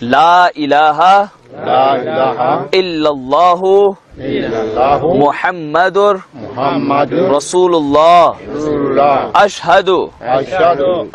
ला इलाहा इल्लल्लाहु मुहम्मदुर मुहम्मदुर रसूलुल्लाह अशहदु।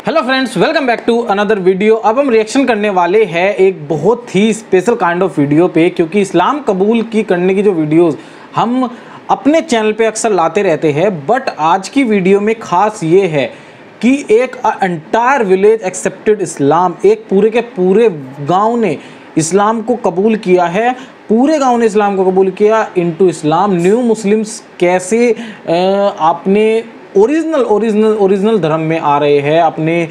Hello friends, welcome back to another video. अब हम रिएक्शन करने वाले हैं एक बहुत ही स्पेशल काइंड ऑफ वीडियो पे, क्योंकि इस्लाम कबूल करने की जो वीडियोस हम अपने चैनल पे अक्सर लाते रहते हैं, बट आज की वीडियो में खास ये है कि एक एंटायर विलेज एक्सेप्टेड इस्लाम, एक पूरे के पूरे गांव ने इस्लाम को कबूल किया है। पूरे गांव ने इस्लाम को कबूल किया इनटू इस्लाम। न्यू मुस्लिम्स कैसे अपने ओरिजिनल धर्म में आ रहे हैं, अपने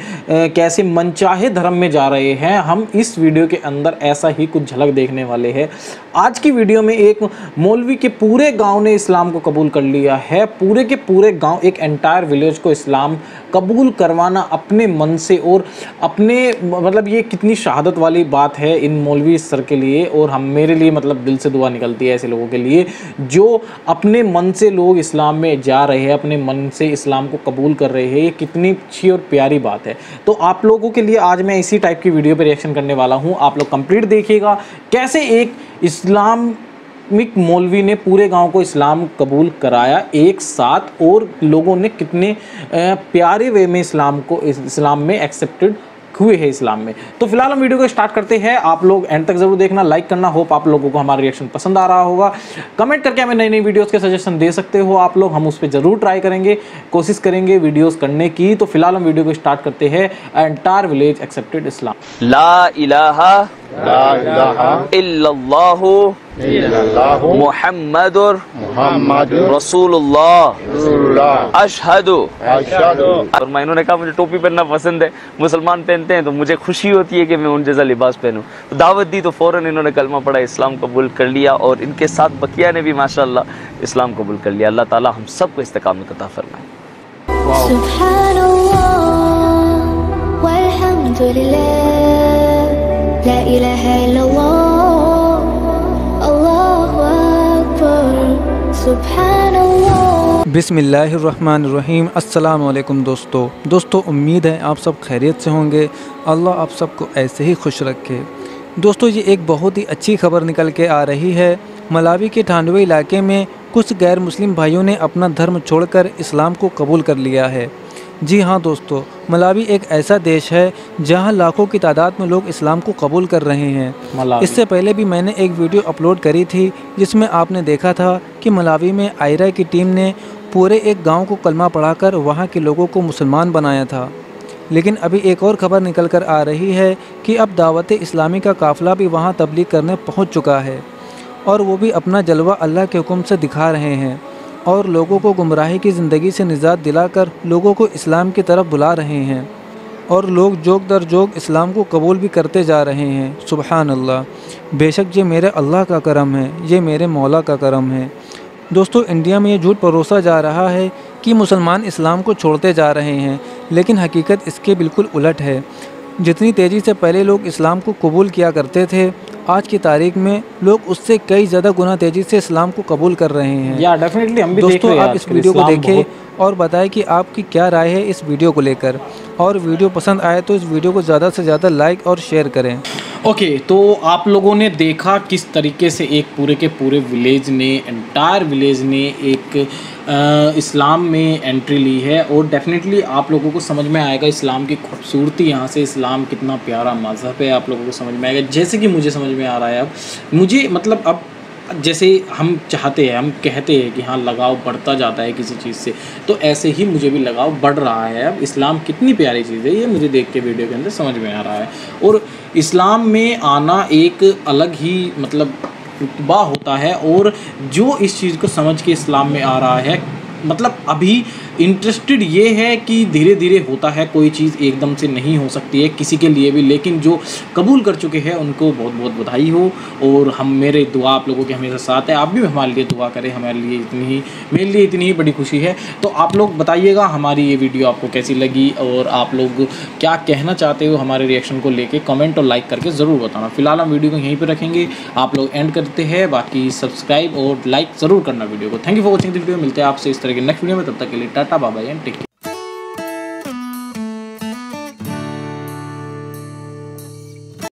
कैसे मनचाहे धर्म में जा रहे हैं, हम इस वीडियो के अंदर ऐसा ही कुछ झलक देखने वाले हैं। आज की वीडियो में एक मौलवी के पूरे गांव ने इस्लाम को कबूल कर लिया है। पूरे के पूरे गांव, एक एंटायर विलेज को इस्लाम कबूल करवाना अपने मन से, और अपने मतलब ये कितनी शहादत वाली बात है इन मौलवी सर के लिए, और हम मेरे लिए मतलब दिल से दुआ निकलती है ऐसे लोगों के लिए जो अपने मन से लोग इस्लाम में जा रहे हैं, अपने मन से इस्लाम को कबूल कर रहे हैं। ये कितनी अच्छी और प्यारी बात है। तो आप लोगों के लिए आज मैं इसी टाइप की वीडियो पे रिएक्शन करने वाला हूँ। आप लोग कंप्लीट देखिएगा कैसे एक इस्लामिक मौलवी ने पूरे गांव को इस्लाम कबूल कराया एक साथ, और लोगों ने कितने प्यारे वे में इस्लाम में एक्सेप्टेड हुए हैं इस्लाम में। तो फिलहाल हम वीडियो को स्टार्ट करते हैं। आप लोग एंड तक जरूर देखना, लाइक करना। होप आप लोगों को हमारा रिएक्शन पसंद आ रहा होगा। कमेंट करके हमें नई नई वीडियोस के सजेशन दे सकते हो आप लोग, हम उस पर जरूर ट्राई करेंगे, कोशिश करेंगे वीडियोस करने की। तो फिलहाल हम वीडियो को स्टार्ट करते हैं। एंटायर विलेज एक्सेप्टेड इस्लाम। ला इलाहा इल्लल्लाहु मुहम्मदुर रसूलुल्लाह अशहदु। और मैं इन्होंने कहा मुझे टोपी पहनना पसंद है, मुसलमान पहनते हैं तो मुझे खुशी होती है कि मैं उन जैसा लिबास पहनूं। तो दावत दी तो फौरन इन्होंने कलमा पढ़ा, इस्लाम कबूल कर लिया, और इनके साथ बकिया ने भी माशाअल्लाह इस्लाम कबूल कर लिया। अल्लाह ताला हम सबको इस्तिकामत अता फरमाए। ला इलाहा इल्लल्लाह अल्लाहु अकबर सुब्हानअल्लाह। बिस्मिल्लाहिर्रहमानिर्रहीम। अस्सलाम वालेकुम दोस्तों, उम्मीद है आप सब खैरियत से होंगे। अल्लाह आप सबको ऐसे ही खुश रखे। दोस्तों, ये एक बहुत ही अच्छी खबर निकल के आ रही है। मलावी के ठांडवे इलाके में कुछ गैर मुस्लिम भाइयों ने अपना धर्म छोड़कर इस्लाम को कबूल कर लिया है। जी हाँ दोस्तों, मलावी एक ऐसा देश है जहाँ लाखों की तादाद में लोग इस्लाम को कबूल कर रहे हैं। इससे पहले भी मैंने एक वीडियो अपलोड करी थी जिसमें आपने देखा था कि मलावी में आयरा की टीम ने पूरे एक गांव को कलमा पढ़ाकर वहाँ के लोगों को मुसलमान बनाया था। लेकिन अभी एक और ख़बर निकल कर आ रही है कि अब दावत इस्लामी का काफ़िला भी वहाँ तबलीग करने पहुँच चुका है, और वो भी अपना जलवा अल्लाह के हुक्म से दिखा रहे हैं, और लोगों को गुमराही की ज़िंदगी से निजात दिलाकर लोगों को इस्लाम की तरफ बुला रहे हैं, और लोग जोग दर जोग इस्लाम को कबूल भी करते जा रहे हैं। सुबहान अल्लाह। बेशक ये मेरे अल्लाह का करम है, ये मेरे मौला का करम है। दोस्तों, इंडिया में ये झूठ परोसा जा रहा है कि मुसलमान इस्लाम को छोड़ते जा रहे हैं, लेकिन हकीकत इसके बिल्कुल उलट है। जितनी तेज़ी से पहले लोग इस्लाम को कबूल किया करते थे, आज की तारीख में लोग उससे कई ज़्यादा गुना तेज़ी से इस्लाम को कबूल कर रहे हैं। या डेफिनेटली हम भी दोस्तों, आप इस वीडियो को देखें और बताएं कि आपकी क्या राय है इस वीडियो को लेकर, और वीडियो पसंद आए तो इस वीडियो को ज़्यादा से ज़्यादा लाइक और शेयर करें। ओके, तो आप लोगों ने देखा किस तरीके से एक पूरे के पूरे विलेज ने, एंटायर विलेज ने एक इस्लाम में एंट्री ली है, और डेफिनेटली आप लोगों को समझ में आएगा इस्लाम की खूबसूरती, यहाँ से इस्लाम कितना प्यारा मज़हब है आप लोगों को समझ में आएगा, जैसे कि मुझे समझ में आ रहा है। अब मुझे मतलब अब जैसे हम चाहते हैं, हम कहते हैं कि हाँ लगाव बढ़ता जाता है किसी चीज़ से, तो ऐसे ही मुझे भी लगाव बढ़ रहा है। अब इस्लाम कितनी प्यारी चीज़ है ये मुझे देख के वीडियो के अंदर समझ में आ रहा है, और इस्लाम में आना एक अलग ही मतलब रुतबा होता है, और जो इस चीज़ को समझ के इस्लाम में आ रहा है, मतलब अभी इंटरेस्टेड ये है कि धीरे धीरे होता है, कोई चीज़ एकदम से नहीं हो सकती है किसी के लिए भी, लेकिन जो कबूल कर चुके हैं उनको बहुत बहुत बधाई हो। और हम मेरे दुआ आप लोगों के हमेशा साथ है, आप भी हमारे लिए दुआ करें, हमारे लिए मेरे लिए इतनी ही बड़ी खुशी है। तो आप लोग बताइएगा हमारी ये वीडियो आपको कैसी लगी, और आप लोग क्या कहना चाहते हो हमारे रिएक्शन को लेके, कमेंट और लाइक करके ज़रूर बताना। फिलहाल हम वीडियो को यहीं पर रखेंगे, आप लोग एंड करते हैं, बाकी सब्सक्राइब और लाइक ज़रूर करना वीडियो को। Thank you for watching the video. मिलते हैं आपसे इस तरह के नेक्स्ट वीडियो में, तब तक के लिए tata bye bye and take care.